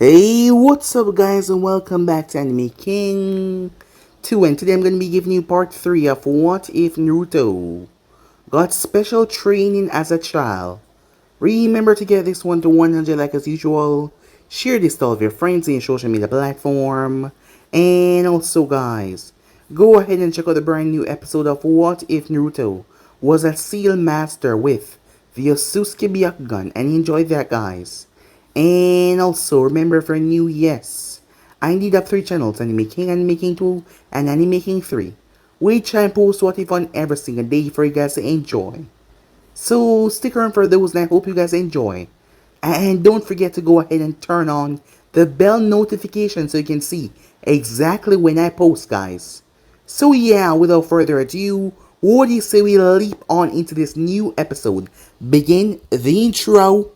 Hey, what's up guys and welcome back to Anime King 2, and today I'm going to be giving you part 3 of What If Naruto got special training as a child. Remember to get this one to 100 like as usual, share this to all of your friends in your social media platform, and also guys, go ahead and check out the brand new episode of What If Naruto was a Seal Master with the Sasuke Byakugan, and enjoy that guys. And also, remember for new, yes, I indeed have 3 channels, Anime King 2, and Anime King 3, which I post what if on every single day for you guys to enjoy. So, stick around for those and I hope you guys enjoy. And don't forget to go ahead and turn on the bell notification so you can see exactly when I post, guys. So yeah, without further ado, what do you say we leap on into this new episode? Begin the intro.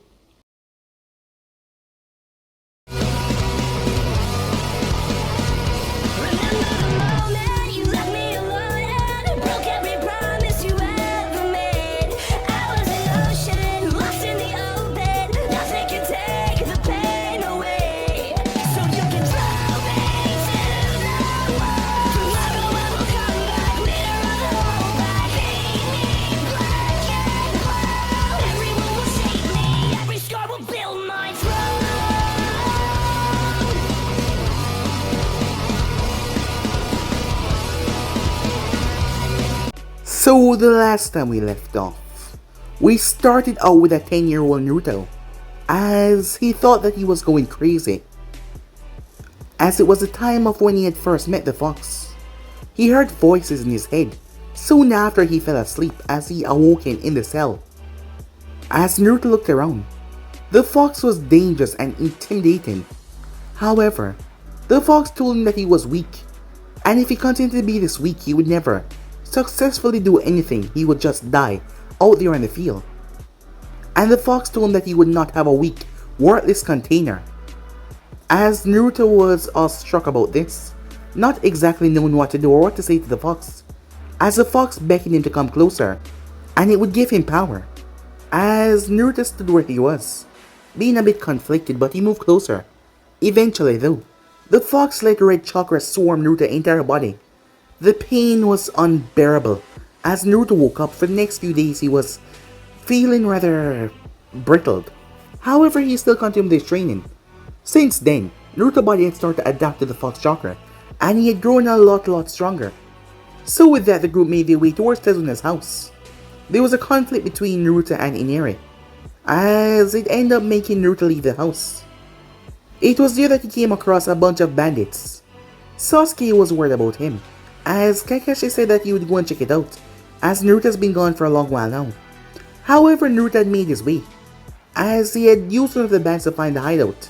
So the last time we left off, we started out with a 10-year-old Naruto, as he thought that he was going crazy, as it was the time of when he had first met the fox. He heard voices in his head. Soon after he fell asleep as he awoken in the cell. As Naruto looked around, the fox was dangerous and intimidating. However, the fox told him that he was weak, and if he continued to be this weak, he would never successfully do anything. He would just die out there in the field. And the fox told him that he would not have a weak, worthless container. As Naruto was awestruck about this, not exactly knowing what to do or what to say to the fox, as the fox beckoned him to come closer, and it would give him power. As Naruto stood where he was, being a bit conflicted, but he moved closer. Eventually though, the fox let red chakra swarm Naruto's entire body. The pain was unbearable. As Naruto woke up, for the next few days he was feeling rather brittled. However, he still continued his training. Since then, Naruto's body had started to adapt to the fox chakra, and he had grown a lot stronger. So with that, the group made their way towards Tezuna's house. There was a conflict between Naruto and Inari, as it ended up making Naruto leave the house. It was there that he came across a bunch of bandits. Sasuke was worried about him, as Kakashi said that he would go and check it out, as Naruto's been gone for a long while now. However, Naruto had made his way, as he had used one of the bands to find the hideout.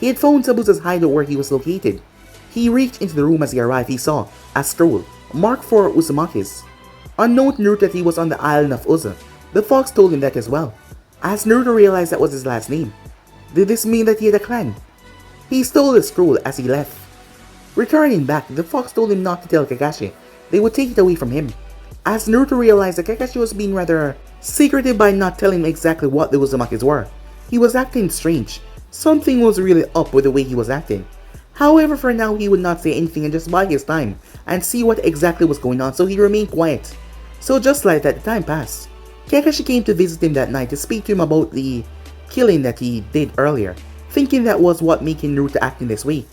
He had found Zabuza's hideout where he was located. He reached into the room. As he arrived, he saw a scroll marked for Uzumaki's. Unknown to Naruto that he was on the island of Uza, the fox told him that as well, as Naruto realized that was his last name. Did this mean that he had a clan? He stole the scroll as he left. Returning back, the fox told him not to tell Kakashi. They would take it away from him. As Naruto realized that Kakashi was being rather secretive by not telling him exactly what the Uzumakis were. He was acting strange. Something was really up with the way he was acting. However, for now he would not say anything and just buy his time and see what exactly was going on, so he remained quiet. So just like that, the time passed. Kakashi came to visit him that night to speak to him about the killing that he did earlier, thinking that was what making Naruto act in this way,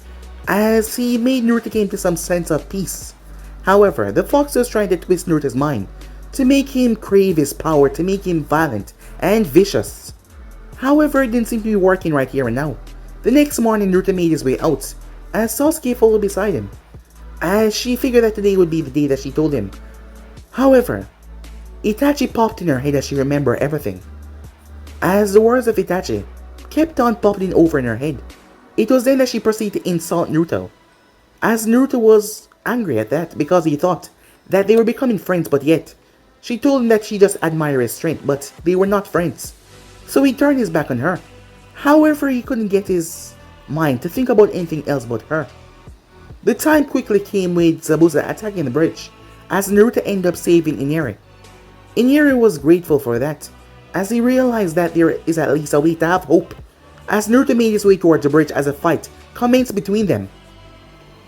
as he made Naruto came to some sense of peace. However, the fox was trying to twist Naruto's mind to make him crave his power, to make him violent and vicious. However, it didn't seem to be working right here and now. The next morning, Naruto made his way out, as Sasuke followed beside him, as she figured that today would be the day that she told him. However, Itachi popped in her head as she remembered everything, as the words of Itachi kept on popping over in her head. It was then that she proceeded to insult Naruto, as Naruto was angry at that because he thought that they were becoming friends, but yet she told him that she just admired his strength, but they were not friends. So he turned his back on her. However, he couldn't get his mind to think about anything else but her. The time quickly came with Zabuza attacking the bridge, as Naruto ended up saving Inari. Inari was grateful for that, as he realized that there is at least a way to have hope as Naruto made his way towards the bridge as a fight commenced between them.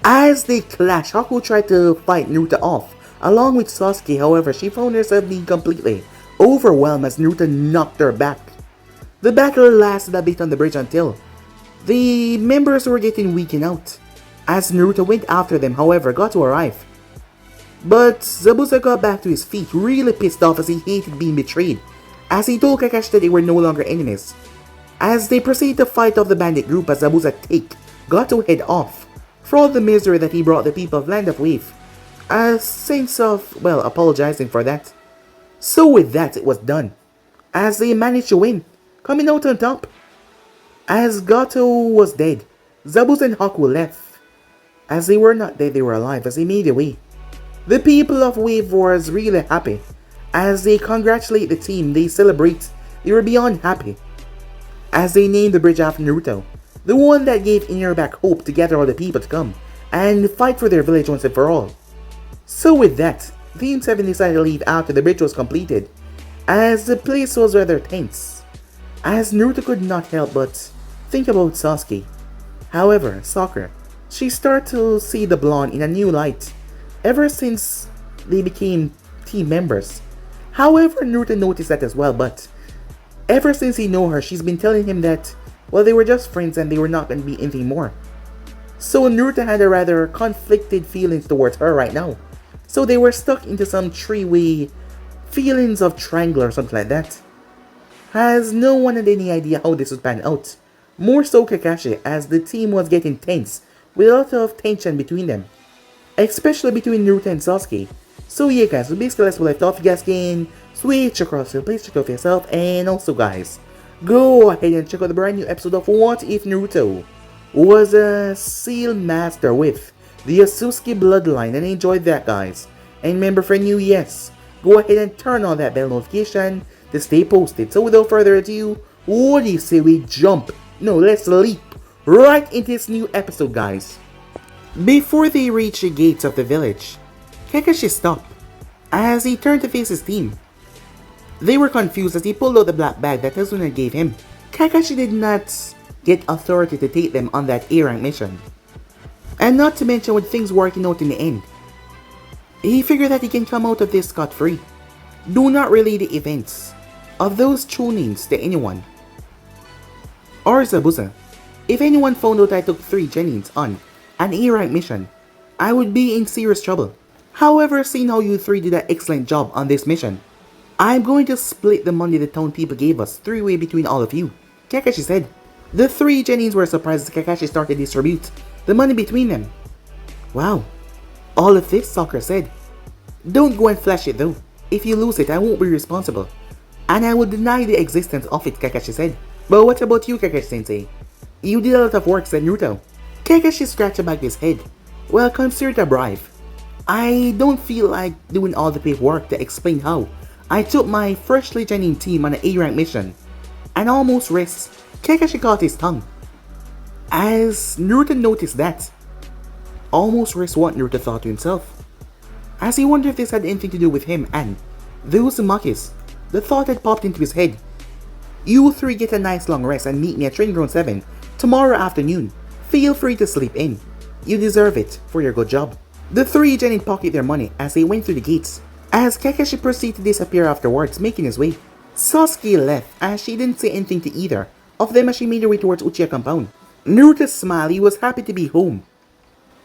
As they clashed, Haku tried to fight Naruto off, along with Sasuke. However, she found herself being completely overwhelmed as Naruto knocked her back. The battle lasted a bit on the bridge until the members were getting weakened out, as Naruto went after them, however, got to arrive. But Zabuza got back to his feet, really pissed off as he hated being betrayed, as he told Kakashi that they were no longer enemies. As they proceeded to fight off the bandit group as Zabuza got to head off for all the misery that he brought the people of Land of Wave, a sense of, well, apologizing for that. So with that, it was done, as they managed to win, coming out on top. As Gato was dead, Zabuza and Haku left. As they were not dead, they were alive as they made their way. The people of Wave was really happy. As they congratulate the team, they celebrate, they were beyond happy. As they named the bridge after Naruto, the one that gave Iner back hope to gather all the people to come and fight for their village once and for all. So with that, Team 7 decided to leave after the bridge was completed, as the place was rather tense, as Naruto could not help but think about Sasuke. However, Sakura, she started to see the blonde in a new light ever since they became team members. However, Naruto noticed that as well, but ever since he knew her, she's been telling him that, well, they were just friends and they were not going to be anything more. So Naruto had a rather conflicted feelings towards her right now. So they were stuck into some three-way feelings of triangle or something like that. As no one had any idea how this would pan out. More so Kakashi, as the team was getting tense with a lot of tension between them, especially between Naruto and Sasuke. So yeah guys, so basically that's where we left off. You guys can switch across here, please check out for yourself, and also guys, go ahead and check out the brand new episode of What If Naruto was a Seal Master with the Sasuke bloodline, and enjoyed that guys. And remember for new, yes, go ahead and turn on that bell notification to stay posted. So without further ado, what do you say we jump, no, let's leap right into this new episode guys. Before they reach the gates of the village, Kakashi stopped as he turned to face his team. They were confused as he pulled out the black bag that Sasuke gave him. Kakashi did not get authority to take them on that A-rank mission. And not to mention with things working out in the end, he figured that he can come out of this scot-free. Do not relay the events of those tunings to anyone. Or Zabuza. If anyone found out I took 3 genins on an A-rank mission, I would be in serious trouble. However, seeing how you 3 did an excellent job on this mission, I'm going to split the money the town people gave us 3-way between all of you, Kakashi said. The 3 genins were surprised as Kakashi started to distribute the money between them. Wow, all of this, Sakura said. Don't go and flash it though. If you lose it, I won't be responsible. And I will deny the existence of it, Kakashi said. But what about you, Kakashi-sensei? You did a lot of work, said Naruto. Kakashi scratched the back of his head. Well, consider it a bribe. I don't feel like doing all the paperwork to explain how I took my freshly joining team on an A-rank mission and almost risked. Kakashi caught his tongue as Naruto noticed that. Almost risked what, Naruto thought to himself, as he wondered if this had anything to do with him and the Uzumakis. The thought had popped into his head. You 3 get a nice long rest and meet me at Training Ground 7 tomorrow afternoon. Feel free to sleep in. You deserve it for your good job. The 3 genin pocketed their money as they went through the gates, as Kakashi proceeded to disappear afterwards, making his way. Sasuke left as she didn't say anything to either of them as she made her way towards Uchiha compound. Naruto smiled. He was happy to be home.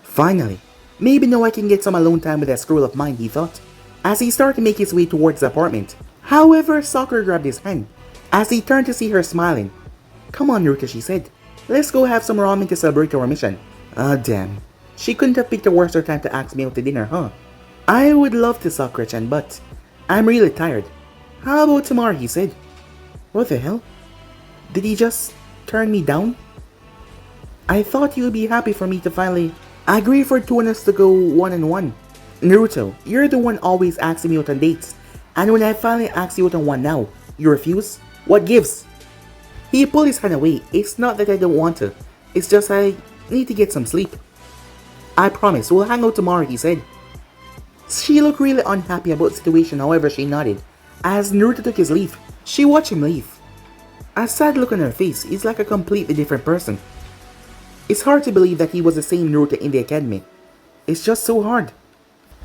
Finally, maybe now I can get some alone time with that scroll of mine, he thought, as he started to make his way towards the apartment. However, Sakura grabbed his hand as he turned to see her smiling. Come on, Naruto, she said. Let's go have some ramen to celebrate our mission. Ah, damn. She couldn't have picked a worse time to ask me out to dinner, huh? I would love to, Sakura-chan, but I'm really tired. How about tomorrow, he said. What the hell? Did he just turn me down? I thought he would be happy for me to finally agree for 2 of us to go 1-on-1. Naruto, you're the one always asking me out on dates. And when I finally ask you out on one now, you refuse? What gives? He pulled his hand away. It's not that I don't want to. It's just I need to get some sleep. I promise, we'll hang out tomorrow, he said. She looked really unhappy about the situation, however she nodded as Naruto took his leave. She watched him leave. A sad look on her face is like a completely different person. It's hard to believe that he was the same Naruto in the academy. It's just so hard.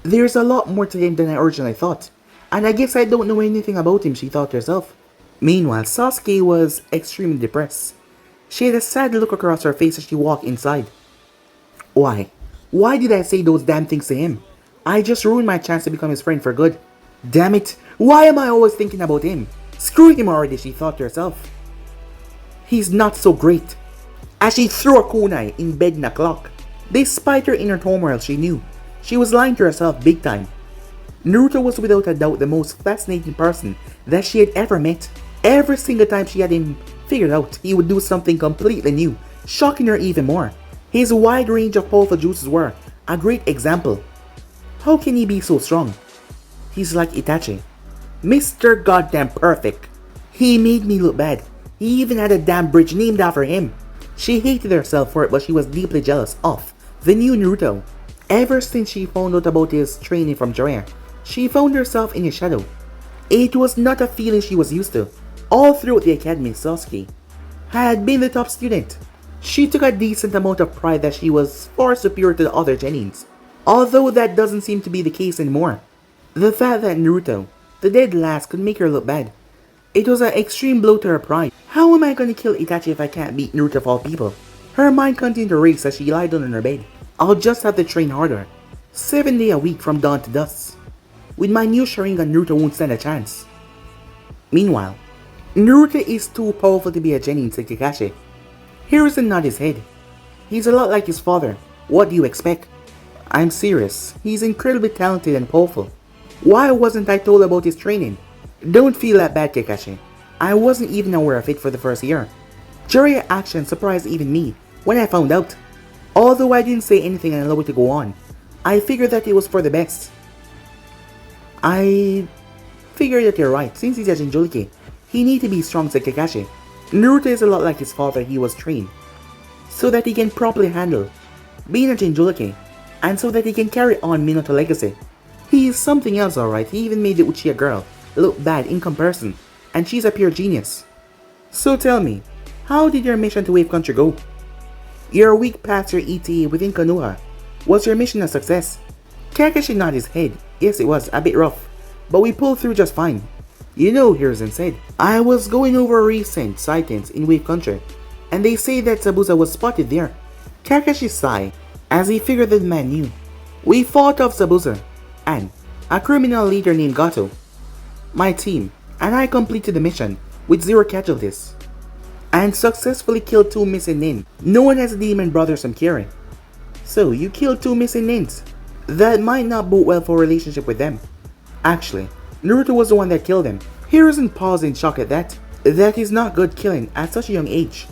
There's a lot more to him than I originally thought. And I guess I don't know anything about him, she thought to herself. Meanwhile, Sasuke was extremely depressed. She had a sad look across her face as she walked inside. Why? Why did I say those damn things to him? I just ruined my chance to become his friend for good. Damn it, why am I always thinking about him? Screw him already, she thought to herself. He's not so great. As she threw a kunai in bed in a clock. Despite her inner turmoil, she knew she was lying to herself big time. Naruto was without a doubt the most fascinating person that she had ever met. Every single time she had him figured out, he would do something completely new, shocking her even more. His wide range of powerful juices were a great example. How can he be so strong? He's like Itachi. Mr. Goddamn Perfect. He made me look bad. He even had a damn bridge named after him. She hated herself for it, but she was deeply jealous of the new Naruto. Ever since she found out about his training from Jiraiya, she found herself in his shadow. It was not a feeling she was used to. All throughout the academy, Sasuke had been the top student. She took a decent amount of pride that she was far superior to the other genins. Although that doesn't seem to be the case anymore. The fact that Naruto, the dead last, could make her look bad. It was an extreme blow to her pride. How am I going to kill Itachi if I can't beat Naruto of all people? Her mind continued to race as she lied down on her bed. I'll just have to train harder. 7 days a week from dawn to dusk. With my new Sharingan, Naruto won't stand a chance. Meanwhile, Naruto is too powerful to be a genin, said Kakashi. Hiruzen nodded his head. He's a lot like his father. What do you expect? I'm serious. He's incredibly talented and powerful. Why wasn't I told about his training? Don't feel that bad, Kakashi. I wasn't even aware of it for the first year. Jiraiya's action surprised even me when I found out. Although I didn't say anything and allowed it to go on, I figured that it was for the best. I figured that you're right. Since he's a Jinchuriki, he needs to be strong, said Kakashi. Naruto is a lot like his father. He was trained so that he can properly handle being a Jinchuriki, and so that he can carry on Minato legacy. He is something else, alright. He even made the Uchiha girl look bad in comparison, and she's a pure genius. So tell me, how did your mission to Wave Country go? You're a week past your ETA within Konoha. Was your mission a success? Kakashi nodded his head. Yes, it was a bit rough, but we pulled through just fine. You know, Hiruzen said, I was going over recent sightings in Wave Country, and they say that Zabuza was spotted there. Kakashi sighed as he figured that the man knew. We fought off Zabuza and a criminal leader named Gato. My team and I completed the mission with 0 casualties and successfully killed 2 missing nin, known as demon brothers from Kiri. So you killed 2 missing nins. That might not bode well for a relationship with them. Actually, Naruto was the one that killed them. Hiruzen paused in shock at that. That is not good killing at such a young age.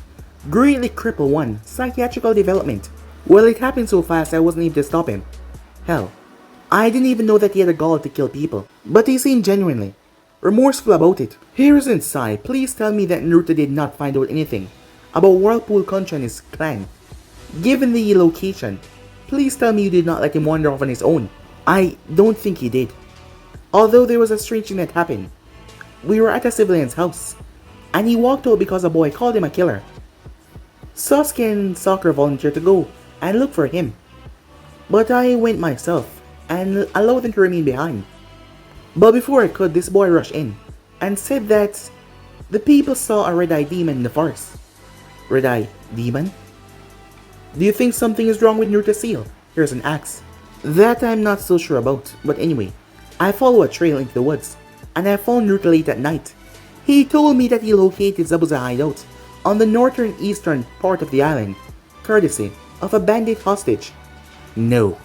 Greatly cripple one psychiatrical development. Well, it happened so fast I wasn't able to stop him. Hell, I didn't even know that he had a gall to kill people. But he seemed genuinely remorseful about it. Hiruzen sighed. Please tell me that Naruto did not find out anything about Whirlpool Country and his clan. Given the location, please tell me you did not let him wander off on his own. I don't think he did. Although there was a strange thing that happened. We were at a civilian's house, and he walked out because a boy called him a killer. Sasuke and Sakura volunteered to go and look for him. But I went myself and allowed them to remain behind. But before I could, this boy rushed in and said that the people saw a red-eyed demon in the forest. Red-eyed demon? Do you think something is wrong with Naruto's seal? Here's an axe. That I'm not so sure about, but anyway, I follow a trail into the woods, and I found Naruto late at night. He told me that he located Zabuza hideout on the northern eastern part of the island, courtesy of a bandit hostage. No.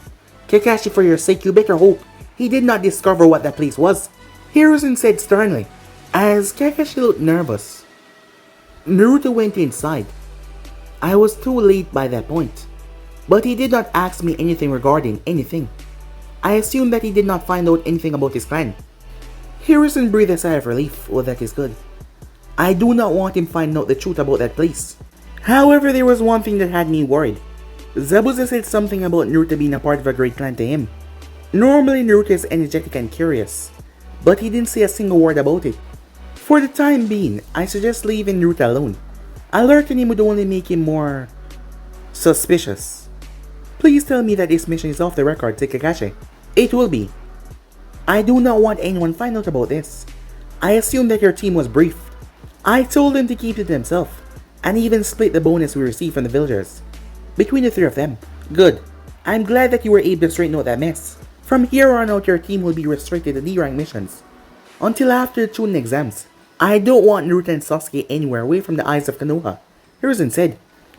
Kakashi, for your sake, you better hope he did not discover what that place was, Hiruzen said sternly, as Kakashi looked nervous. Naruto went inside. I was too late by that point, but he did not ask me anything regarding anything. I assumed that he did not find out anything about his clan. Hiruzen breathed a sigh of relief. Well, that is good. I do not want him finding out the truth about that place. However, there was one thing that had me worried. Zabuza said something about Naruto being a part of a great clan to him. Normally Naruto is energetic and curious, but he didn't say a single word about it. For the time being, I suggest leaving Naruto alone. Alerting him would only make him more suspicious. Please tell me that this mission is off the record to Kakashi. It will be. I do not want anyone to find out about this. I assume that your team was briefed. I told them to keep it to themselves, and even split the bonus we received from the villagers between the three of them. Good. I'm glad that you were able to straighten out that mess. From here on out, your team will be restricted to D-rank missions until after the Chunin exams. I don't want Naruto and Sasuke anywhere away from the eyes of Konoha, Hiruzen said.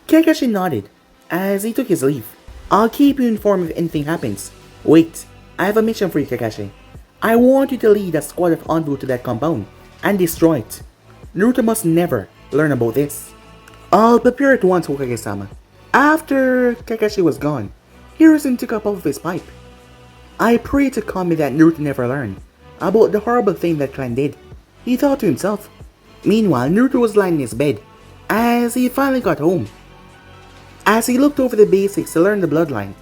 Kakashi nodded as he took his leave. I'll keep you informed if anything happens. Wait, I have a mission for you, Kakashi. I want you to lead a squad of envoy to that compound and destroy it. Naruto must never learn about this. I'll prepare it once, Hokage-sama. After Kakashi was gone, Hiruzen took a puff of his pipe. I pray to Kami that Naruto never learned about the horrible thing that clan did, he thought to himself. Meanwhile, Naruto was lying in his bed as he finally got home. As he looked over the basics to learn the bloodline.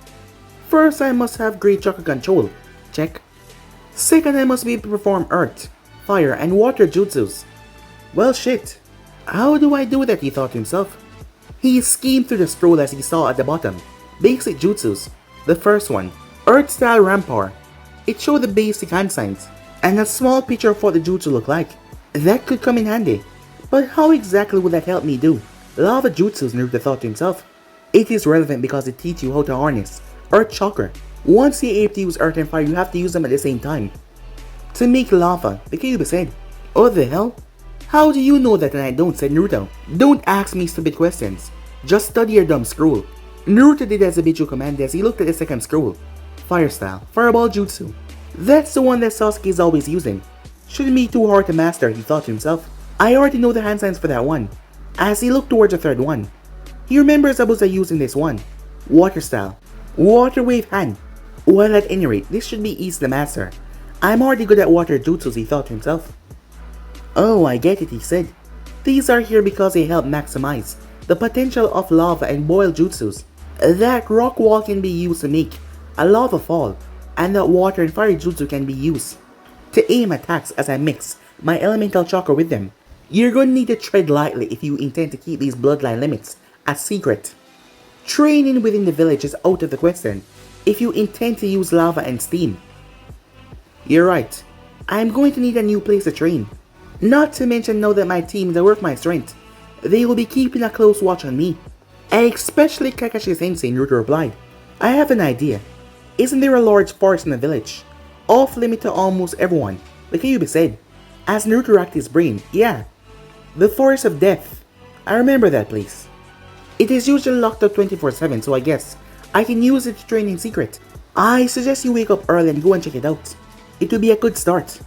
First, I must have great chakra control. Check. Second, I must be able to perform earth, fire, and water jutsus. Well shit. How do I do that, he thought to himself. He schemed through the scroll as he saw at the bottom. Basic jutsus. The first one, Earth Style Rampart. It showed the basic hand signs and a small picture of what the jutsu looked like. That could come in handy. But how exactly would that help me do Lava Jutsus, Naruto thought to himself. It is relevant because it teaches you how to harness Earth Chakra. Once you're able to use Earth and Fire, you have to use them at the same time. To make lava, the Kyuubi said. Oh the hell? How do you know that and I don't, said Naruto. Don't ask me stupid questions. Just study your dumb scroll. Naruto did as Ibichu commanded as he looked at the second scroll. Fire Style, Fireball Jutsu. That's the one that Sasuke is always using. Shouldn't be too hard to master, he thought to himself. I already know the hand signs for that one. As he looked towards the third one, he remembers Abusa using this one. Water Style, Water Wave Hand. Well, at any rate, this should be easy to master. I'm already good at water jutsus, he thought to himself. Oh, I get it, he said. These are here because they help maximize the potential of lava and boil jutsus. That rock wall can be used to make a lava fall, and that water and fire jutsu can be used to aim attacks as I mix my elemental chakra with them. You're going to need to tread lightly if you intend to keep these bloodline limits a secret. Training within the village is out of the question if you intend to use lava and steam. You're right. I'm going to need a new place to train. Not to mention now that my teams are worth my strength, they will be keeping a close watch on me. Especially Kakashi Sensei, Naruto replied. I have an idea. Isn't there a large forest in the village? Off limit to almost everyone, the Kyuubi said. As Naruto racked his brain, yeah. The Forest of Death. I remember that place. It is usually locked up 24/7, so I guess I can use it to train in secret. I suggest you wake up early and go and check it out. It would be a good start.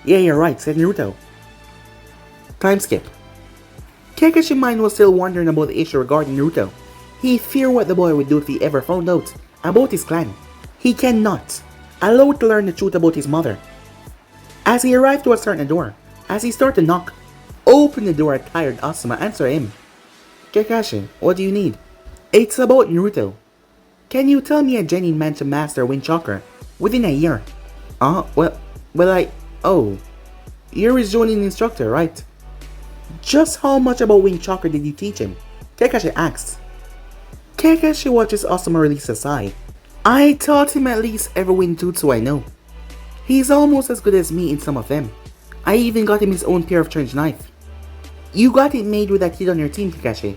Yeah, you're right, said Naruto. Time skip. Kakashi's mind was still wondering about the issue regarding Naruto. He feared what the boy would do if he ever found out about his clan. He cannot allow to learn the truth about his mother. As he arrived to a certain door, as he started to knock, open the door, a tired Asuma answered him. Kakashi, what do you need? It's about Naruto. Can you tell me a genin man to master wind chakra within a year? You're his joining instructor, right? Just how much about wind chakra did you teach him? Kakashi asked. Kakashi watches Asuma release a sigh. I taught him at least every wind jutsu I know. He's almost as good as me in some of them. I even got him his own pair of trench knife. You got it made with that kid on your team, Kakashi.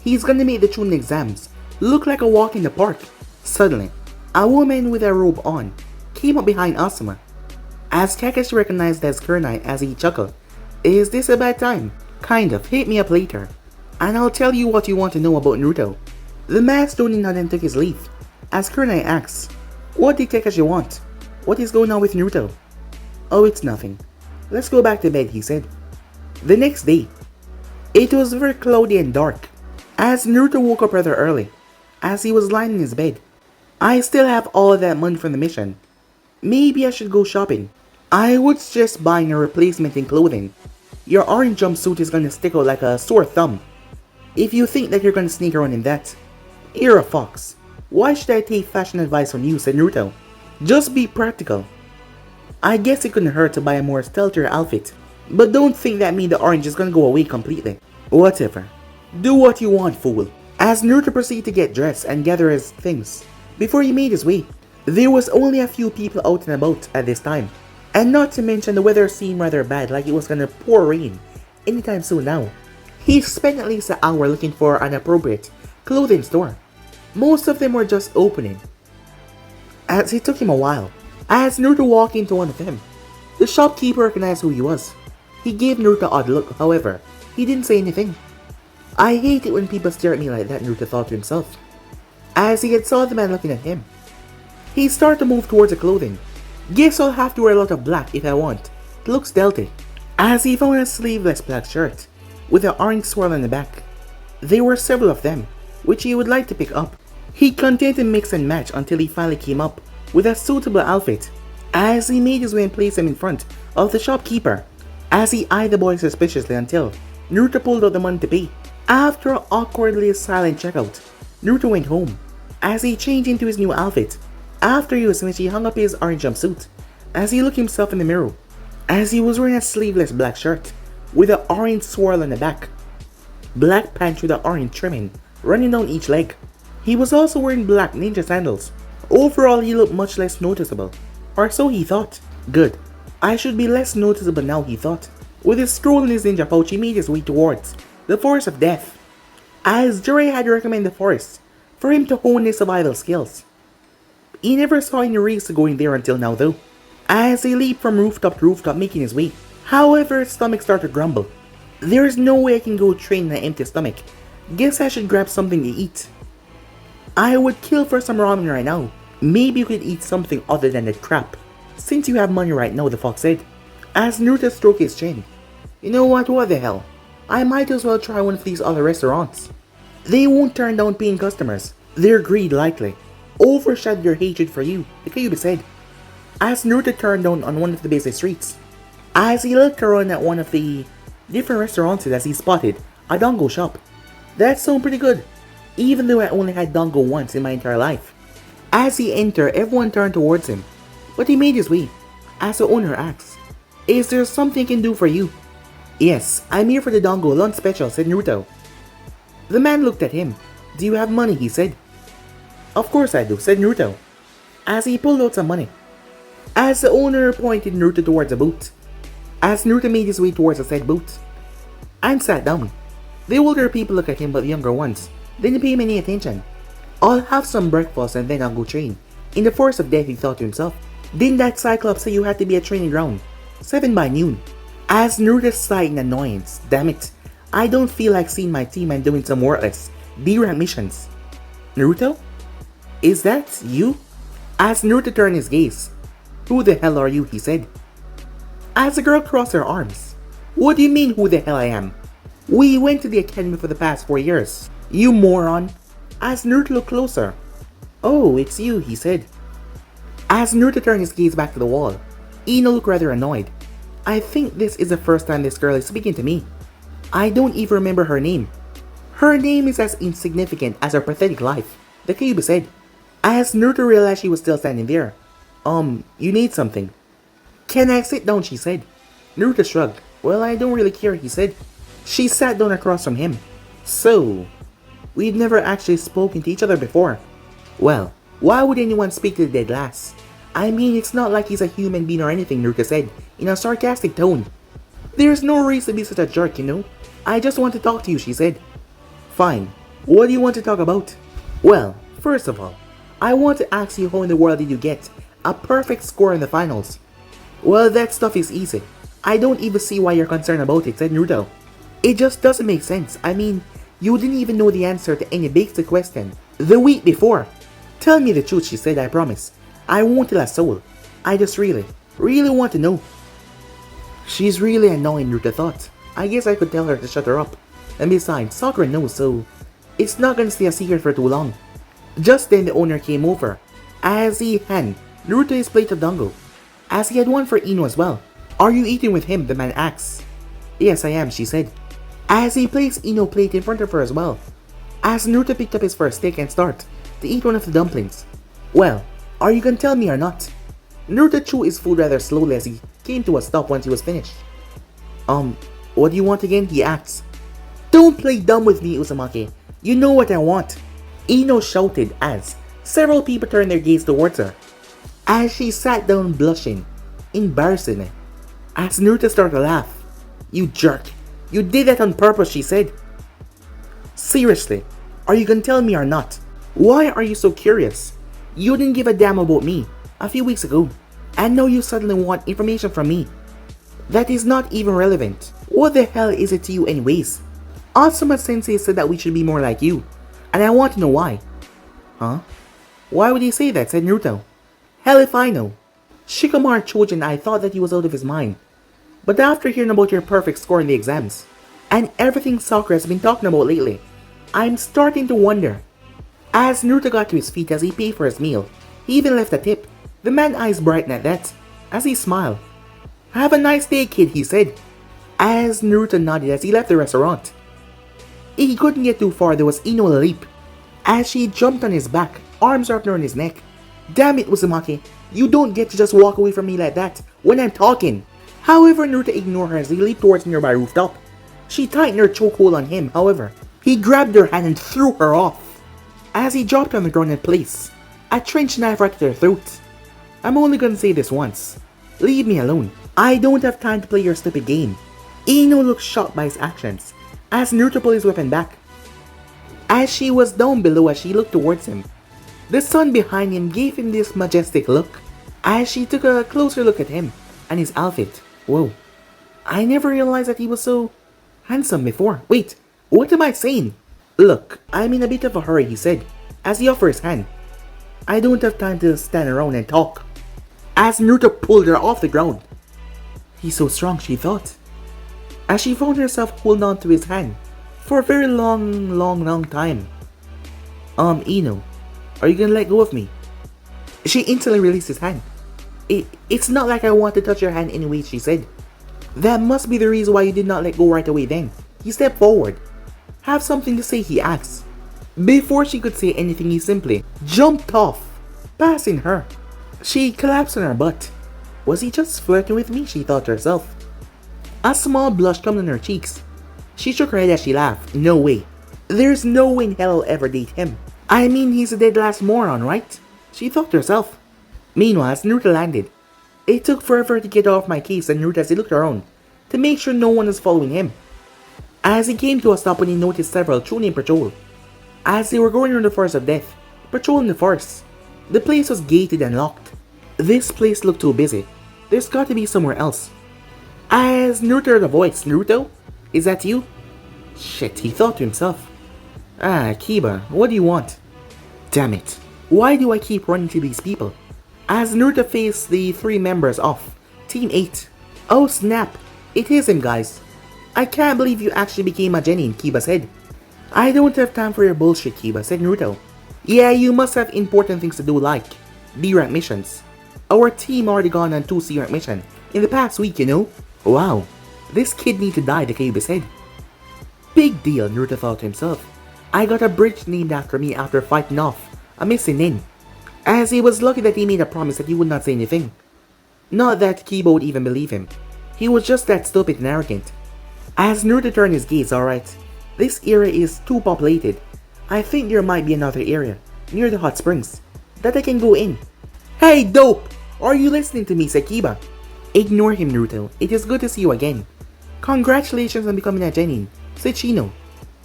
He's gonna make the Chunin exams look like a walk in the park. Suddenly, a woman with a robe on came up behind Asuma. As Kakashi recognized as Kunai as he chuckled, is this a bad time? Kind of, hit me up later, and I'll tell you what you want to know about Naruto. The masked Ronin then took his leave. As Kunai asks, what did Kakashi want? What is going on with Naruto? Oh, it's nothing. Let's go back to bed, he said. The next day, it was very cloudy and dark. As Naruto woke up rather early, as he was lying in his bed. I still have all of that money from the mission. Maybe I should go shopping. I would suggest buying a replacement in clothing. Your orange jumpsuit is gonna stick out like a sore thumb. If you think that you're gonna sneak around in that, you're a fox. Why should I take fashion advice from you, said Naruto. Just be practical. I guess it couldn't hurt to buy a more stealthier outfit. But don't think that means the orange is gonna go away completely. Whatever. Do what you want, fool. As Naruto proceeded to get dressed and gather his things, before he made his way, there was only a few people out and about at this time. And not to mention the weather seemed rather bad, like it was gonna pour rain anytime soon now. He spent at least an hour looking for an appropriate clothing store. Most of them were just opening, as it took him a while. As Naruto walked into one of them, the shopkeeper recognized who he was. He gave Naruto an odd look, however, he didn't say anything. I hate it when people stare at me like that, Naruto thought to himself. As he had saw the man looking at him, he started to move towards the clothing. Guess I'll have to wear a lot of black if I want. It looks stealthy. As he found a sleeveless black shirt with an orange swirl on the back. There were several of them, which he would like to pick up. He continued to mix and match until he finally came up with a suitable outfit. As he made his way and placed them in front of the shopkeeper, as he eyed the boy suspiciously until Naruto pulled out the money to pay. After an awkwardly silent checkout, Naruto went home. As he changed into his new outfit, after he was finished, he hung up his orange jumpsuit. As he looked himself in the mirror, as he was wearing a sleeveless black shirt with an orange swirl on the back, black pants with an orange trimming running down each leg. He was also wearing black ninja sandals. Overall, he looked much less noticeable, or so he thought. Good. I should be less noticeable now, he thought. With his scroll in his ninja pouch, he made his way towards the Forest of Death, as Jiraiya had recommended the forest for him to hone his survival skills. He never saw any reason going there until now though, as he leaped from rooftop to rooftop making his way. However, his stomach started to grumble. There is no way I can go train on an empty stomach. Guess I should grab something to eat. I would kill for some ramen right now. Maybe you could eat something other than that crap, since you have money right now, the fox said, as Naruto stroked his chin. You know what the hell? I might as well try one of these other restaurants. They won't turn down paying customers. Their greed likely overshadowed their hatred for you, the Kyuubi said, as Naruto turned down on one of the busy streets. As he looked around at one of the different restaurants as he spotted a dango shop. That sounded pretty good, even though I only had dango once in my entire life. As he entered, everyone turned towards him, but he made his way, as the owner asked, "Is there something I can do for you?" "Yes, I'm here for the dango lunch special," said Naruto. The man looked at him. "Do you have money?" he said. "Of course I do," said Naruto, as he pulled out some money. As the owner pointed Naruto towards a booth, as Naruto made his way towards the said booth, and sat down. The older people looked at him, but the younger ones didn't pay him any attention. "I'll have some breakfast and then I'll go train in the Forest of Death," he thought to himself. "Didn't that Cyclops say you had to be at training ground 7 by noon? As Naruto sighed in annoyance. Damn it, I don't feel like seeing my team and doing some worthless D-rank missions. Naruto? Is that you? As Naruto turned his gaze. "Who the hell are you?" he said. As the girl crossed her arms. "What do you mean who the hell I am? We went to the academy for the past 4 years. You moron." As Naruto looked closer. "Oh, it's you," he said. As Naruto turned his gaze back to the wall, Ino looked rather annoyed. "I think this is the first time this girl is speaking to me. I don't even remember her name." "Her name is as insignificant as her pathetic life," the Kyuubi said. As Naruto realized she was still standing there. You need something." "Can I sit down?" she said. Naruto shrugged. "Well, I don't really care," he said. She sat down across from him. "So, we've never actually spoken to each other before." "Well, why would anyone speak to the dead lass? I mean, it's not like he's a human being or anything," Naruto said, in a sarcastic tone. "There's no reason to be such a jerk, you know. I just want to talk to you," she said. "Fine. What do you want to talk about?" "Well, first of all, I want to ask you how in the world did you get a perfect score in the finals?" "Well, that stuff is easy. I don't even see why you're concerned about it," said Naruto. "It just doesn't make sense. I mean, you didn't even know the answer to any basic question the week before." "Tell me the truth," she said, "I promise. I won't tell a soul. I just really want to know." She's really annoying, Naruto thought. I guess I could tell her to shut her up. And besides, Sakura knows, so it's not gonna stay a secret for too long. Just then the owner came over, as he handed Naruto his plate of dango, as he had one for Ino as well. "Are you eating with him?" the man asked. "Yes, I am," she said, as he placed Ino's plate in front of her as well. As Naruto picked up his first steak and started to eat one of the dumplings. "Well, are you gonna tell me or not?" Naruto chewed his food rather slowly as he came to a stop once he was finished. What do you want again? He asks. Don't play dumb with me, Uzumaki. You know what I want. Ino shouted as several people turned their gaze towards her. As she sat down blushing, embarrassingly. As Naruto started to laugh. You jerk. You did that on purpose, she said. Seriously, are you gonna tell me or not? Why are you so curious? You didn't give a damn about me a few weeks ago, and now you suddenly want information from me. That is not even relevant. What the hell is it to you anyways? Asuma-sensei said that we should be more like you, and I want to know why. Huh? Why would he say that? Said Naruto. Hell if I know. Shikamaru Choji and I thought that he was out of his mind. But after hearing about your perfect score in the exams, and everything Sakura has been talking about lately, I'm starting to wonder. As Naruto got to his feet as he paid for his meal, he even left a tip. The man's eyes brightened at that, as he smiled. Have a nice day, kid, he said. As Naruto nodded as he left the restaurant. He couldn't get too far, there was Ino a leap. As she jumped on his back, arms wrapped around his neck. Damn it, Uzumaki, you don't get to just walk away from me like that when I'm talking. However, Naruto ignored her as he leaped towards a nearby rooftop. She tightened her chokehold on him, however. He grabbed her hand and threw her off. As he dropped on the ground in place, a trench knife right to her throat. I'm only gonna say this once. Leave me alone. I don't have time to play your stupid game. Ino looked shocked by his actions, as Naruto pulled his weapon back. As she was down below as she looked towards him, the sun behind him gave him this majestic look. As she took a closer look at him and his outfit. Whoa, I never realized that he was so handsome before. Wait, what am I saying? Look, I'm in a bit of a hurry, he said, as he offered his hand. I don't have time to stand around and talk. As Naruto pulled her off the ground. He's so strong, she thought. As she found herself holding on to his hand for a very long time. Ino, are you gonna let go of me? She instantly released his hand. It's not like I want to touch your hand anyway, she said. That must be the reason why you did not let go right away then. He stepped forward. Have something to say, he asked. Before she could say anything, he simply jumped off, passing her. She collapsed on her butt. Was he just flirting with me, she thought to herself. A small blush came on her cheeks. She shook her head as she laughed. No way. There's no way in hell I'll ever date him. I mean, he's a dead last moron, right? She thought to herself. Meanwhile, as Naruto landed, it took forever to get off my case, and Naruto as he looked around to make sure no one is following him. As he came to a stop when he noticed several Chunin patrol. As they were going around the forest of death, patrolling the forest. The place was gated and locked. This place looked too busy. There's got to be somewhere else. As Naruto heard a voice, Naruto? Is that you? Shit, he thought to himself. Ah, Kiba, what do you want? Damn it. Why do I keep running to these people? As Naruto faced the three members of Team 8. Oh snap, it is him, guys. I can't believe you actually became a genin, Kiba said. I don't have time for your bullshit, Kiba, said Naruto. Yeah, you must have important things to do like B-rank missions. Our team already gone on 2 C-rank missions in the past week, you know? Wow, this kid need to die, the Kiba said. Big deal, Naruto thought to himself. I got a bridge named after me after fighting off a missing nin. As he was lucky that he made a promise that he would not say anything. Not that Kiba would even believe him. He was just that stupid and arrogant. As Naruto turned his gaze, alright, this area is too populated. I think there might be another area, near the hot springs, that I can go in. Hey dope! Are you listening to me, said Kiba? Ignore him, Naruto. It is good to see you again. Congratulations on becoming a genin, said Shino.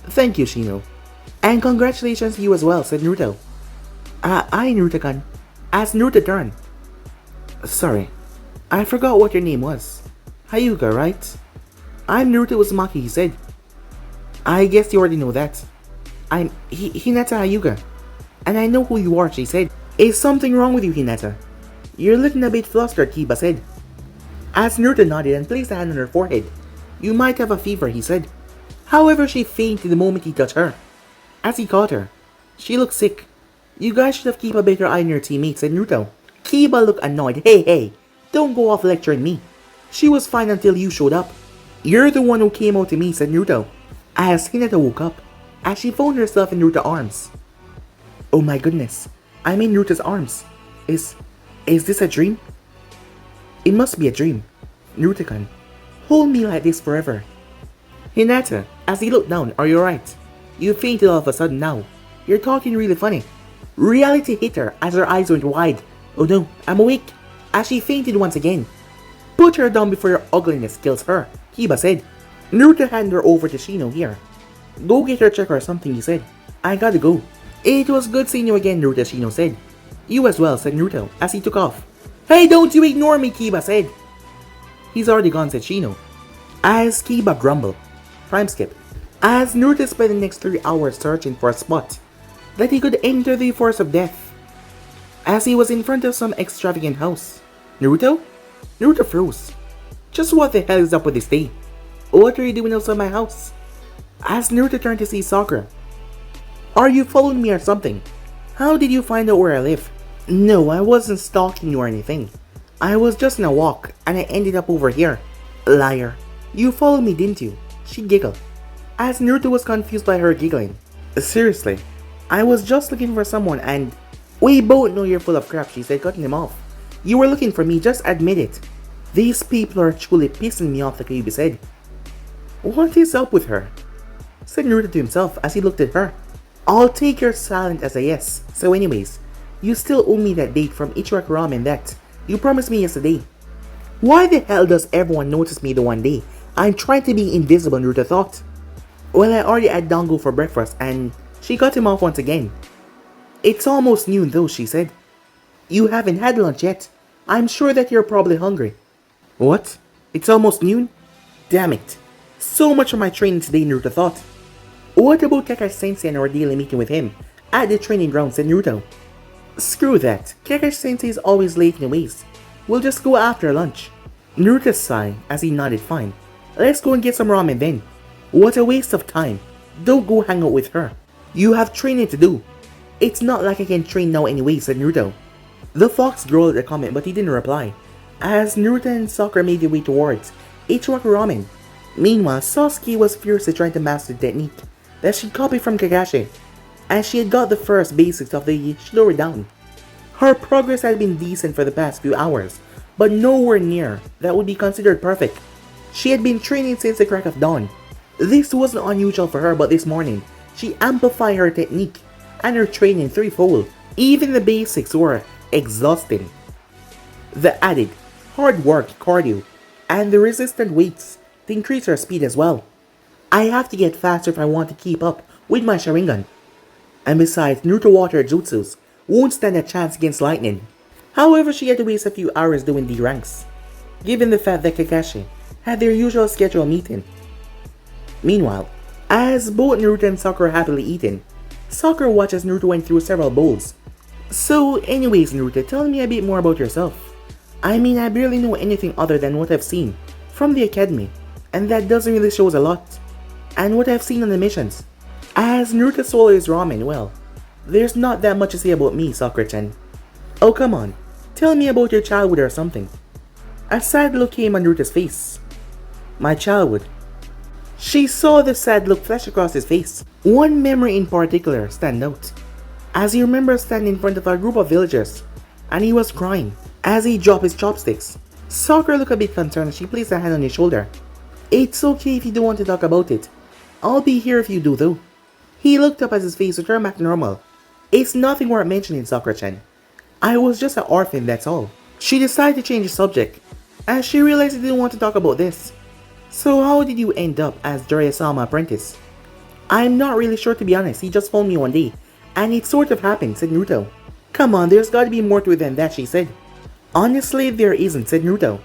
Thank you, Shino. And congratulations to you as well, said Naruto. I, Naruto-kun. As Naruto turned. Sorry, I forgot what your name was. Hyuga, right? I'm Naruto Uzumaki, he said. I guess you already know that. I'm Hinata Hyuga. And I know who you are, she said. Is something wrong with you, Hinata? You're looking a bit flustered, Kiba said. As Naruto nodded and placed a hand on her forehead. You might have a fever, he said. However, she fainted the moment he touched her. As he caught her, she looked sick. You guys should have kept a better eye on your teammates, said Naruto. Kiba looked annoyed. Hey, don't go off lecturing me. She was fine until you showed up. You're the one who came out to me, said Naruto. As Hinata woke up, as she found herself in Naruto's arms. Oh my goodness, I'm in Naruto's arms. Is this a dream? It must be a dream. Naruto-kun, Hold me like this forever. Hinata, as he looked down, are you alright? You fainted all of a sudden now. You're talking really funny. Reality hit her as her eyes went wide. Oh no, I'm awake. As she fainted once again. Put her down before your ugliness kills her, Kiba said. Naruto handed her over to Shino here. Go get her check or something, he said. I gotta go. It was good seeing you again, Naruto, Shino said. You as well, said Naruto, as he took off. Hey, don't you ignore me, Kiba said. He's already gone, said Shino. As Kiba grumbled. Time skip. As Naruto spent the next 3 hours searching for a spot that he could enter the force of death. As he was in front of some extravagant house. Naruto? Naruto froze. Just what the hell is up with this day? What are you doing outside my house? As Naruto turned to see Sakura. Are you following me or something? How did you find out where I live? No, I wasn't stalking you or anything. I was just in a walk and I ended up over here. Liar. You followed me, didn't you? She giggled. As Naruto was confused by her giggling. Seriously, I was just looking for someone and... We both know you're full of crap, she said, cutting him off. You were looking for me, just admit it. These people are truly pissing me off, Takayubi said. What is up with her? Said Naruto to himself as he looked at her. I'll take your silence as a yes. So anyways, you still owe me that date from Ichiraku Ramen that you promised me yesterday. Why the hell does everyone notice me the one day I'm trying to be invisible, Naruto thought. Well, I already had dango for breakfast and she cut him off once again. It's almost noon though, she said. You haven't had lunch yet. I'm sure that you're probably hungry. What? It's almost noon? Damn it. So much for my training today, Naruto thought. What about Kakashi-sensei and our daily meeting with him at the training ground, said Naruto. Screw that. Kakashi-sensei is always late anyways. We'll just go after lunch. Naruto sighed as he nodded fine. Let's go and get some ramen then. What a waste of time. Don't go hang out with her. You have training to do. It's not like I can train now anyway, said Naruto. The fox growled at the comment but he didn't reply. As Naruto and Sakura made their way towards Ichiraku Ramen. Meanwhile, Sasuke was fiercely trying to master the technique that she copied from Kakashi, as she had got the first basics of the Shidori down. Her progress had been decent for the past few hours, but nowhere near that would be considered perfect. She had been training since the crack of dawn. This wasn't unusual for her, but this morning, she amplified her technique and her training threefold. Even the basics were exhausting. The added hard work, cardio, and the resistant weights to increase her speed as well. I have to get faster if I want to keep up with my Sharingan. And besides, Naruto water jutsus won't stand a chance against lightning. However, she had to waste a few hours doing D ranks, given the fact that Kakashi had their usual schedule meeting. Meanwhile, as both Naruto and Sakura happily eating, Sakura watched as Naruto went through several bowls. So anyways, Naruto, tell me a bit more about yourself. I mean, I barely know anything other than what I've seen from the academy, and that doesn't really show us a lot. And what I've seen on the missions. As Naruto swallowed his ramen, well, there's not that much to say about me, Sakura-chan. Oh come on, tell me about your childhood or something. A sad look came on Naruto's face. My childhood. She saw the sad look flash across his face. One memory in particular stand out, as he remembers standing in front of a group of villagers, and he was crying as he dropped his chopsticks. Sakura looked a bit concerned as she placed a hand on his shoulder. It's okay if you don't want to talk about it. I'll be here if you do though. He looked up as his face returned back to normal. It's nothing worth mentioning, Sakura-chan. I was just an orphan, that's all. She decided to change the subject, as she realized he didn't want to talk about this. So how did you end up as Jiraiya-sama apprentice? I'm not really sure, to be honest. He just phoned me one day, and it sort of happened, said Naruto. Come on, there's gotta be more to it than that, she said. Honestly, there isn't, said Naruto.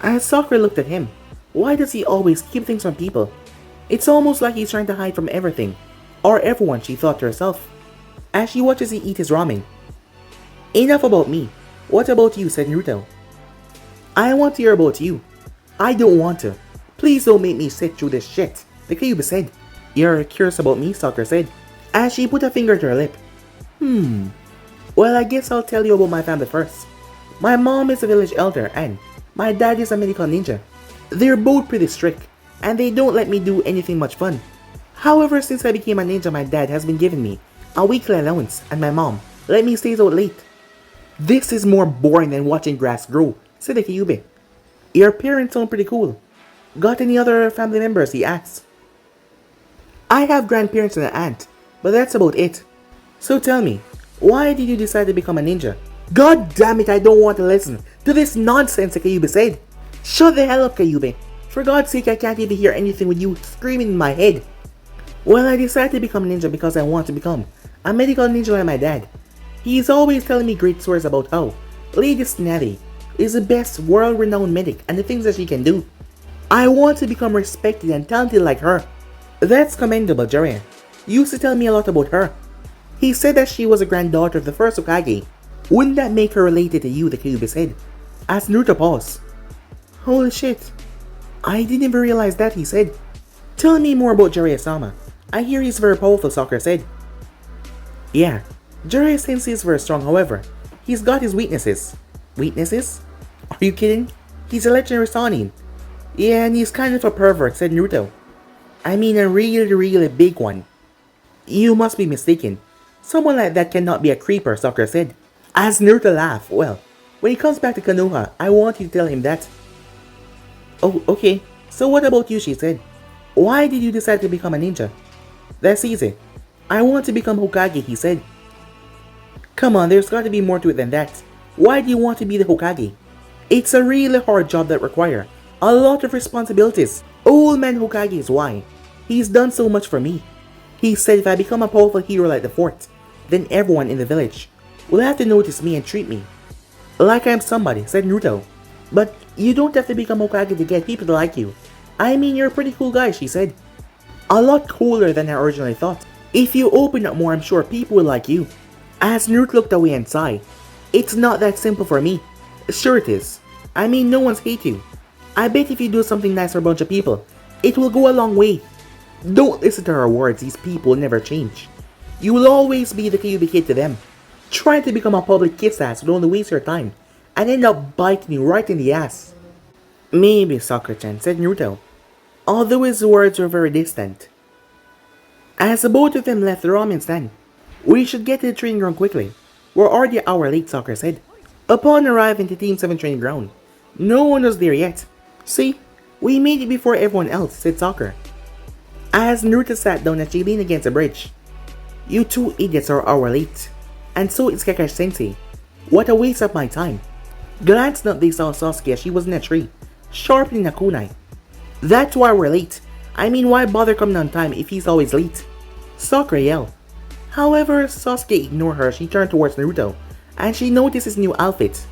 As Sakura looked at him, why does he always keep things from people? It's almost like he's trying to hide from everything, or everyone, she thought to herself, as she watches him eat his ramen. Enough about me. What about you, said Naruto. I want to hear about you. I don't want to. Please don't make me sit through this shit, the Kyuubi said. You're curious about me, Sakura said, as she put a finger to her lip. Well, I guess I'll tell you about my family first. My mom is a village elder and my dad is a medical ninja. They're both pretty strict and they don't let me do anything much fun. However, since I became a ninja, my dad has been giving me a weekly allowance and my mom let me stay out late. This is more boring than watching grass grow, said the Kyuubi. Your parents sound pretty cool. Got any other family members? He asks. I have grandparents and an aunt, but that's about it. So tell me, why did you decide to become a ninja? God damn it, I don't want to listen to this nonsense that Kyuubi said. Shut the hell up, Kyuubi. For God's sake, I can't even hear anything with you screaming in my head. Well, I decided to become a ninja because I want to become a medical ninja like my dad. He's always telling me great stories about how Lady Snatty is the best world-renowned medic and the things that she can do. I want to become respected and talented like her. That's commendable, Jiraiya. You used to tell me a lot about her. He said that she was a granddaughter of the first Hokage. Wouldn't that make her related to you, the Kyuubi said? As Naruto paused. Holy shit. I didn't even realize that, he said. Tell me more about Jiraiya-sama. I hear he's very powerful, Sakura said. Yeah, Jiraiya Sensei is very strong, however. He's got his weaknesses. Weaknesses? Are you kidding? He's a legendary Sanin. Yeah, and he's kind of a pervert, said Naruto. I mean a really big one. You must be mistaken. Someone like that cannot be a creeper, Sakura said. As Naruto laughed, well, when he comes back to Konoha, I want you to tell him that. Oh, okay. So what about you, she said. Why did you decide to become a ninja? That's easy. I want to become Hokage, he said. Come on, there's got to be more to it than that. Why do you want to be the Hokage? It's a really hard job that requires a lot of responsibilities. Old man Hokage is why. He's done so much for me. He said if I become a powerful hero like the fort, then everyone in the village will have to notice me and treat me like I'm somebody, said Naruto. But you don't have to become Hokage to get people to like you. I mean, you're a pretty cool guy, she said. A lot cooler than I originally thought. If you open up more, I'm sure people will like you. As Naruto looked away and sighed. It's not that simple for me. Sure it is. I mean, no one's hate you. I bet if you do something nice for a bunch of people, it will go a long way. Don't listen to her words, these people will never change. You will always be the Kyuubi kid to them. Trying to become a public kiss ass will only waste your time and end up biting you right in the ass. Maybe, Sakura-chan, said Naruto, although his words were very distant. As the both of them left the ramen stand, we should get to the training ground quickly. We're already an hour late, Sakura said. Upon arriving to Team 7 training ground, no one was there yet. See, we made it before everyone else, said Sakura. As Naruto sat down and she leaned against a bridge. You two idiots are an hour late. And so is Kakashi Sensei. What a waste of my time. Glancing up, they saw Sasuke as she was in a tree, sharpening a kunai. That's why we're late. I mean, why bother coming on time if he's always late? Sakura yelled. However, Sasuke ignored her. She turned towards Naruto, and she noticed his new outfit.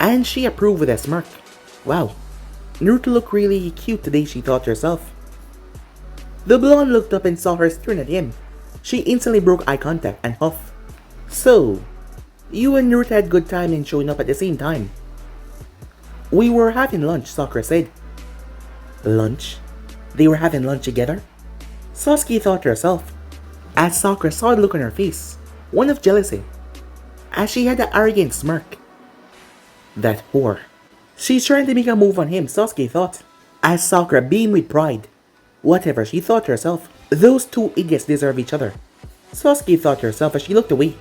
And she approved with a smirk. Wow, Naruto looked really cute today, she thought to herself. The blonde looked up and saw her staring at him. She instantly broke eye contact and huffed. So, you and Naruto had good time in showing up at the same time. We were having lunch, Sakura said. Lunch? They were having lunch together? Sasuke thought to herself, as Sakura saw the look on her face, one of jealousy, as she had an arrogant smirk. That whore. She's trying to make a move on him, Sasuke thought, as Sakura beamed with pride. Whatever, she thought to herself, those two idiots deserve each other. Sasuke thought to herself as she looked away.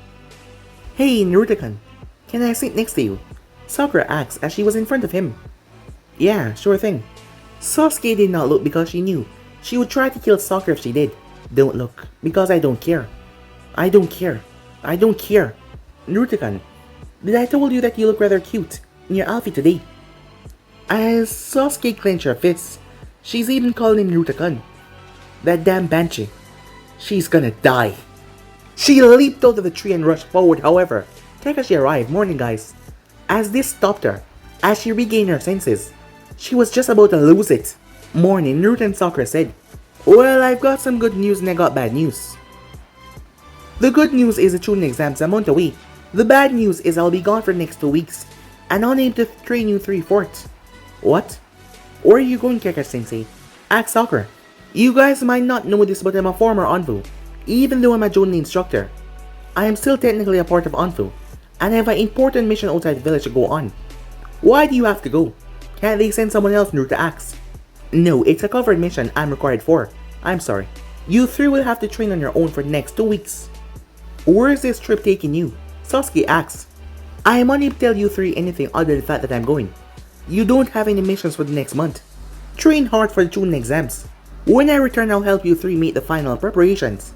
Hey, Naruto-kun, can I sit next to you? Sakura asked as she was in front of him. Yeah, sure thing. Sasuke did not look because she knew she would try to kill Sakura if she did. Don't look, because I don't care. I don't care. I don't care. Naruto-kun, did I told you that you look rather cute in your outfit today? As Sasuke clenched her fists, she's even calling him Naruto-kun. That damn banshee. She's gonna die. She leaped out of the tree and rushed forward, however. Kakashi arrived. Morning, guys. As this stopped her, as she regained her senses. She was just about to lose it. Morning, Naruto and Sakura said. Well, I've got some good news and I got bad news. The good news is the tuning exams are a month away. The bad news is I'll be gone for the next 2 weeks, and unable to train you 3/4. What? Where are you going, Kakashi-sensei? Ask Sakura. You guys might not know this, but I'm a former Anfu. Even though I'm a Jonin instructor, I am still technically a part of Anfu, and I have an important mission outside the village to go on. Why do you have to go? Can't they send someone else, Naruto asks. No, it's a covered mission I'm required for. I'm sorry. You three will have to train on your own for the next 2 weeks. Where is this trip taking you? Sasuke asks. I am unable to tell you three anything other than the fact that I'm going. You don't have any missions for the next month. Train hard for the Chunin exams. When I return, I'll help you three meet the final preparations.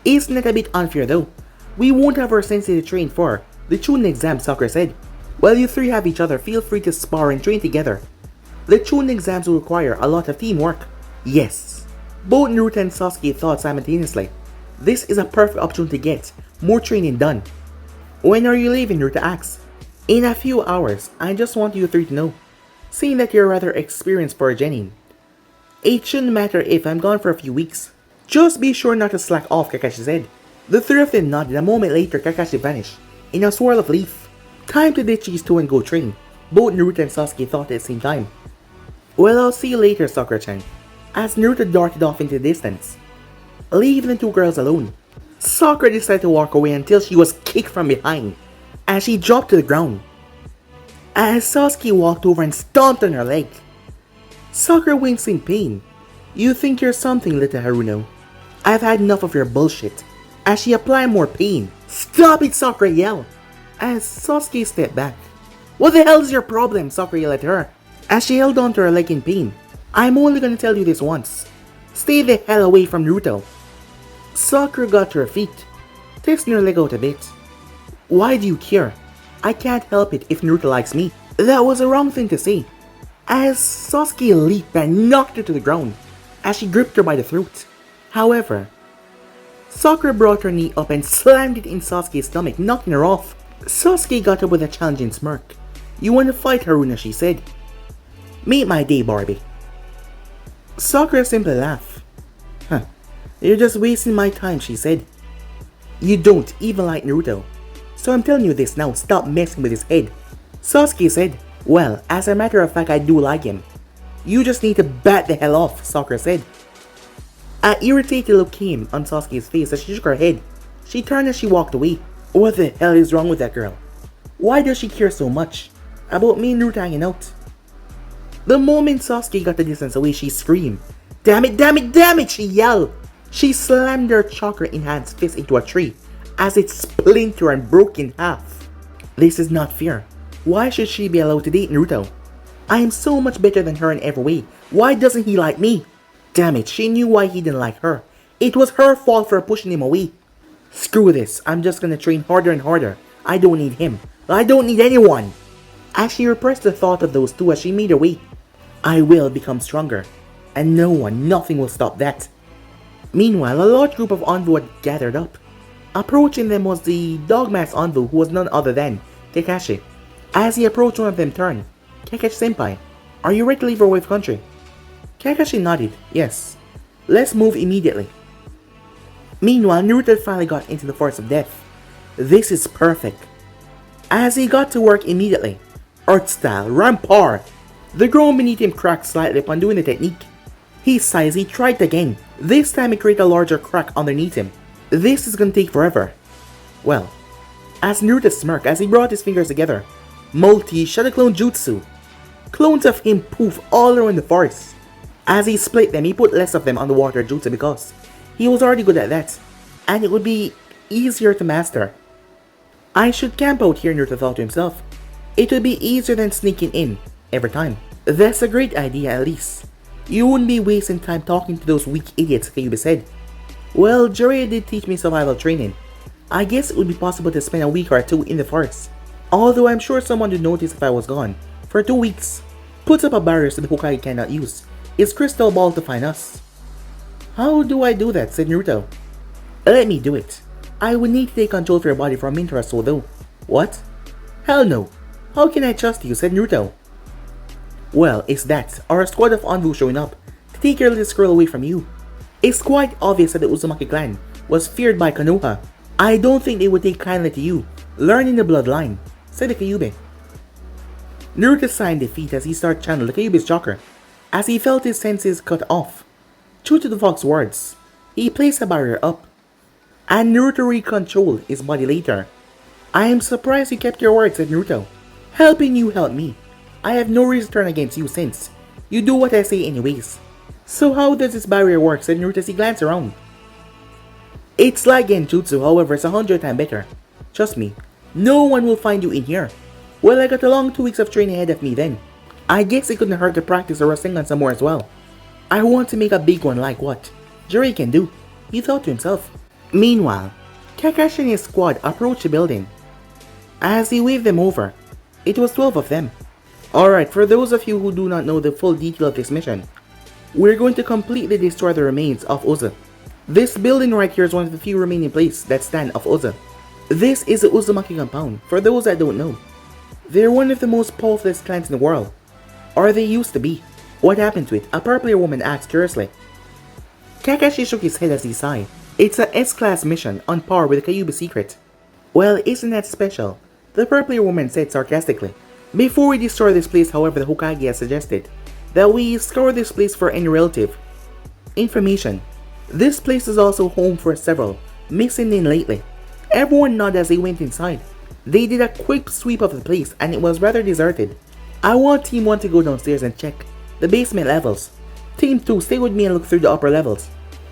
Isn't it a bit unfair though? We won't have our sensei to train for. The Chunin exam, Sakura said. While you three have each other, feel free to spar and train together. The Chunin exams will require a lot of teamwork. Yes. Both Naruto and Sasuke thought simultaneously. This is a perfect opportunity to get more training done. When are you leaving? Naruto asked. In a few hours. I just want you three to know. Seeing that you're rather experienced for a genin. It shouldn't matter if I'm gone for a few weeks. Just be sure not to slack off, Kakashi said. The three of them nodded. A moment later, Kakashi vanished in a swirl of leaf. Time to ditch these two and go train. Both Naruto and Sasuke thought at the same time. Well, I'll see you later, Sakura-chan. As Naruto darted off into the distance, leaving the two girls alone. Sakura decided to walk away until she was kicked from behind, as she dropped to the ground. As Sasuke walked over and stomped on her leg, Sakura winced in pain. You think you're something, little Haruno. I've had enough of your bullshit. As she applied more pain. Stop it, Sakura yelled, as Sasuke stepped back. What the hell is your problem? Sakura yelled at her, as she held onto her leg in pain. I'm only gonna tell you this once. Stay the hell away from Naruto. Sakura got to her feet, testing her leg out a bit. Why do you care? I can't help it if Naruto likes me. That was the wrong thing to say, as Sasuke leaped and knocked her to the ground, as she gripped her by the throat. However, Sakura brought her knee up and slammed it in Sasuke's stomach, knocking her off. Sasuke got up with a challenging smirk. You want to fight, Haruna, she said. Make my day, Barbie. Sakura simply laughed. Huh, you're just wasting my time, she said. You don't even like Naruto. So I'm telling you this now, stop messing with his head. Sasuke said, well, as a matter of fact, I do like him. You just need to bat the hell off, Sakura said. An irritated look came on Sasuke's face as she shook her head. She turned as she walked away. What the hell is wrong with that girl? Why does she care so much about me and Naruto hanging out? The moment Sasuke got the distance away, she screamed. Damn it, damn it, damn it, she yelled. She slammed her chakra-enhanced fist into a tree as it splintered and broke in half. This is not fair. Why should she be allowed to date Naruto? I am so much better than her in every way. Why doesn't he like me? Damn it, she knew why he didn't like her. It was her fault for pushing him away. Screw this, I'm just gonna train harder and harder. I don't need him. I don't need anyone. As she repressed the thought of those two as she made her way. I will become stronger. And no one, nothing will stop that. Meanwhile, a large group of Anbu had gathered up. Approaching them was the dog-masked Anbu, who was none other than Kakashi. As he approached, one of them turned. Kakashi-senpai, are you ready to leave our wave country? Kakashi nodded, yes. Let's move immediately. Meanwhile, Naruto finally got into the forest of death. This is perfect. As he got to work immediately, Earth style, Rampart. The ground beneath him cracked slightly upon doing the technique. He sighed as he tried again. This time he created a larger crack underneath him. This is gonna take forever. Well, as Naruto smirked as he brought his fingers together, multi-shadow clone jutsu. Clones of him poof all around the forest. As he split them, he put less of them on the water jutsu because he was already good at that, and it would be easier to master. I should camp out here, Naruto thought to himself. It would be easier than sneaking in every time. That's a great idea, at least. You wouldn't be wasting time talking to those weak idiots, Kyuubi said. Well, Jiraiya did teach me survival training. I guess it would be possible to spend a week or two in the forest. Although I'm sure someone would notice if I was gone for 2 weeks. Puts up a barrier so the Hokage cannot use his crystal ball to find us. How do I do that? Said Naruto. Let me do it. I would need to take control of your body for a minute or so though. What? Hell no. How can I trust you? Said Naruto. Well, it's that, or a squad of Anbu showing up to take your little girl away from you. It's quite obvious that the Uzumaki clan was feared by Konoha. I don't think they would take kindly to you learning the bloodline, said the Kyuubi. Naruto signed defeat as he started channeling the Kyuubi's chakra, as he felt his senses cut off. True to the fox's words, he placed a barrier up, and Naruto recontrolled his body later. I am surprised you kept your word, said Naruto. Helping you help me. I have no reason to turn against you since you do what I say anyways. So how does this barrier work? Said Naruto as he glanced around. It's like Genjutsu, however it's 100 times better. Trust me, no one will find you in here. Well, I got a long 2 weeks of training ahead of me then. I guess it couldn't hurt to practice a Rasengan some more as well. I want to make a big one like what Jerry can do, he thought to himself. Meanwhile, Kakashi and his squad approached the building. As he waved them over, it was 12 of them. Alright, for those of you who do not know the full detail of this mission, we're going to completely destroy the remains of Uza. This building right here is one of the few remaining places that stand of Uza. This is the Uzumaki compound, for those that don't know. They're one of the most powerful clans in the world. Or they used to be. What happened to it? A purple woman asked curiously. Kakashi shook his head as he sighed. It's a S-class mission on par with the Kyuubi secret. Well, isn't that special? The purple woman said sarcastically. Before we destroy this place, however, the Hokage has suggested that we scour this place for any relative information. This place is also home for several missing in lately. Everyone nodded as they went inside. They did a quick sweep of the place and it was rather deserted. I want Team 1 to go downstairs and check the basement levels. Team 2, stay with me and look through the upper levels.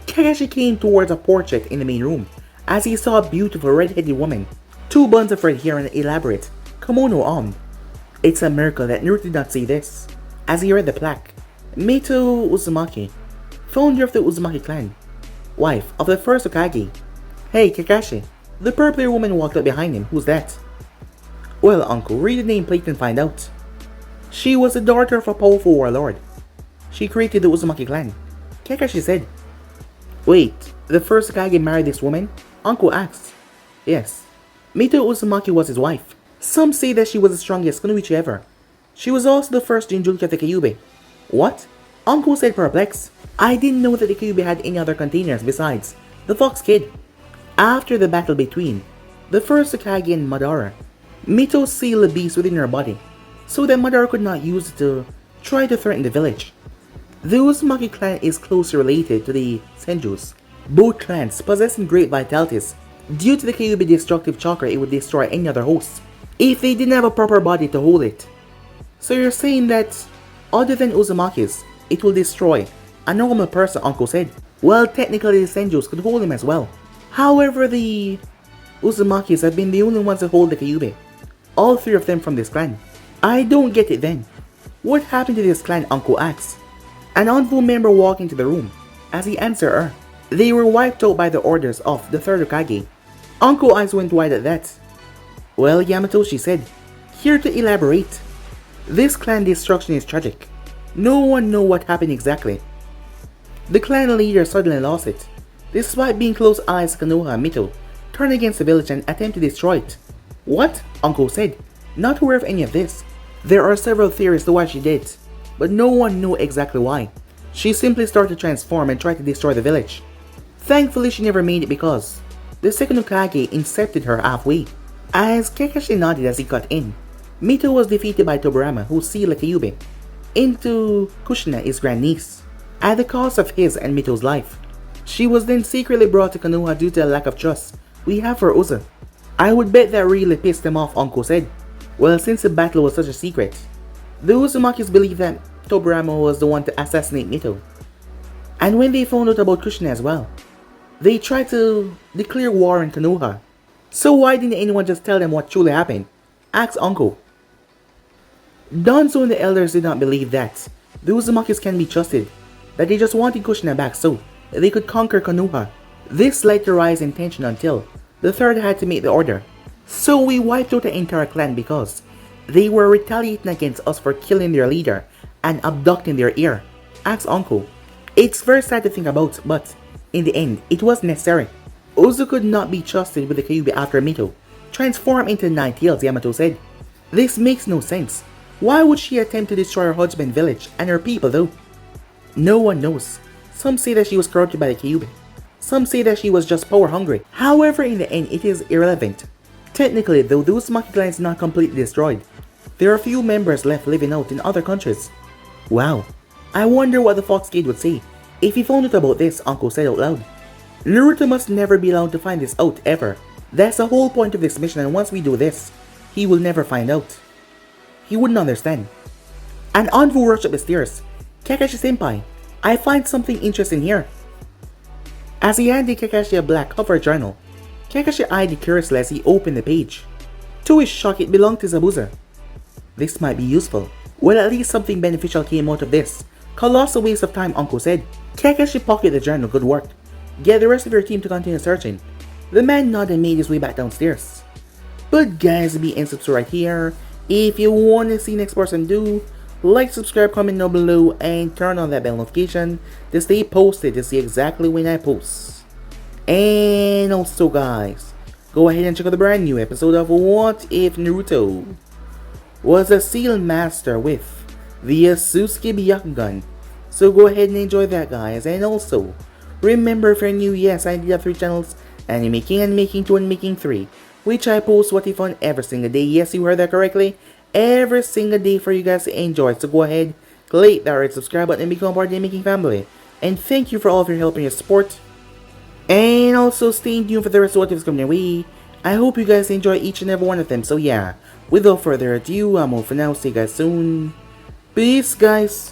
Kakashi came towards a portrait in the main room as he saw a beautiful red-headed woman, 2 buns of red hair and an elaborate kimono on. It's a miracle that Naruto did not see this. As he read the plaque, Mito Uzumaki, founder of the Uzumaki clan, wife of the first Hokage. Hey Kakashi, the purple woman walked up behind him. Who's that? Well uncle, read the nameplate and find out. She was the daughter of a powerful warlord. She created the Uzumaki clan, Kakashi said. Wait, the first Hokage married this woman? Uncle asked. Yes. Mito Uzumaki was his wife. Some say that she was the strongest kunoichi ever. She was also the first Jinchuriki of the Kyuubi. What? Uncle said perplexed. I didn't know that the Kyuubi had any other containers besides the Fox Kid. After the battle between the first Hokage and Madara, Mito sealed the beast within her body so that Madara could not use it to try to threaten the village. The Uzumaki clan is closely related to the Senjus, both clans possessing great vitalities. Due to the Kyuubi destructive chakra, it would destroy any other host if they didn't have a proper body to hold it. So you're saying that, other than Uzumaki's, it will destroy a normal person, Uncle said. Well, technically the Senjus could hold him as well. However, the Uzumakis have been the only ones to hold the Kyuubi. All 3 of them from this clan. I don't get it then. What happened to this clan, Uncle asked. An envoy member walked into the room. As he answered her, they were wiped out by the orders of the 3rd Hokage. Uncle's eyes went wide at that. Well, Yamato, she said, here to elaborate. This clan destruction is tragic. No one knows what happened exactly. The clan leader suddenly lost it. Despite being close allies Konoha and Mito, turned against the village and attempted to destroy it. What? Uncle said, not aware of any of this. There are several theories to why she did, but no one knew exactly why. She simply started to transform and try to destroy the village. Thankfully, she never made it because the 2nd Hokage incepted her halfway. As Kakashi nodded as he got in, Mito was defeated by Tobirama, who sealed the Kyuubi into Kushina, his grandniece, at the cost of his and Mito's life. She was then secretly brought to Konoha due to a lack of trust we have for Uza. I would bet that really pissed him off, Uncle said. Well, since the battle was such a secret, the Uzumakis believed that Tobirama was the one to assassinate Mito. And when they found out about Kushina as well, they tried to declare war on Konoha. So why didn't anyone just tell them what truly happened? Asked Uncle. Danzo and the elders did not believe that the Uzumakis can be trusted, that they just wanted Kushina back so they could conquer Konoha. This led to rise in tension until the 3rd had to make the order. So we wiped out the entire clan because they were retaliating against us for killing their leader and abducting their heir. Asked Uncle. It's very sad to think about, but in the end, it was necessary. Uzu could not be trusted with the Kyuubi after Mito transformed into 9 tails, Yamato said. This makes no sense. Why would she attempt to destroy her husband's village and her people though? No one knows. Some say that she was corrupted by the Kyuubi. Some say that she was just power hungry. However, in the end, it is irrelevant. Technically, though the Uzumaki clan is not completely destroyed, there are few members left living out in other countries. Wow, I wonder what the Fox Kid would say if he found out about this, Uncle said out loud. Naruto must never be allowed to find this out ever. That's the whole point of this mission, and once we do this, he will never find out. He wouldn't understand. An envoy rushed up the stairs. Kakashi-senpai, I find something interesting here. As he handed Kakashi a black cover journal, Kakashi eyed it curiously as he opened the page. To his shock, it belonged to Zabuza. This might be useful. Well, at least something beneficial came out of this. Colossal waste of time, Uncle said. Kakashi pocketed the journal, good work. Get the rest of your team to continue searching. The man nodded and made his way back downstairs. But guys, be and subscribe right here. If you want to see next person do, like, subscribe, comment down below, and turn on that bell notification to stay posted to see exactly when I post. And also guys, go ahead and check out the brand new episode of What If Naruto was a seal master with the Sasuke Byakugan. So go ahead and enjoy that guys, and also remember, if you're new, yes, I did have 3 channels, Anime King and Making 2 and Making 3, which I post What If on every single day. Yes, you heard that correctly, every single day for you guys to enjoy. So go ahead, click that red subscribe button and become part of the Making family. And thank you for all of your help and your support. And also stay tuned for the rest of What If's coming your way. I hope you guys enjoy each and every one of them. So yeah, without further ado, I'm off for now. See you guys soon. Peace guys.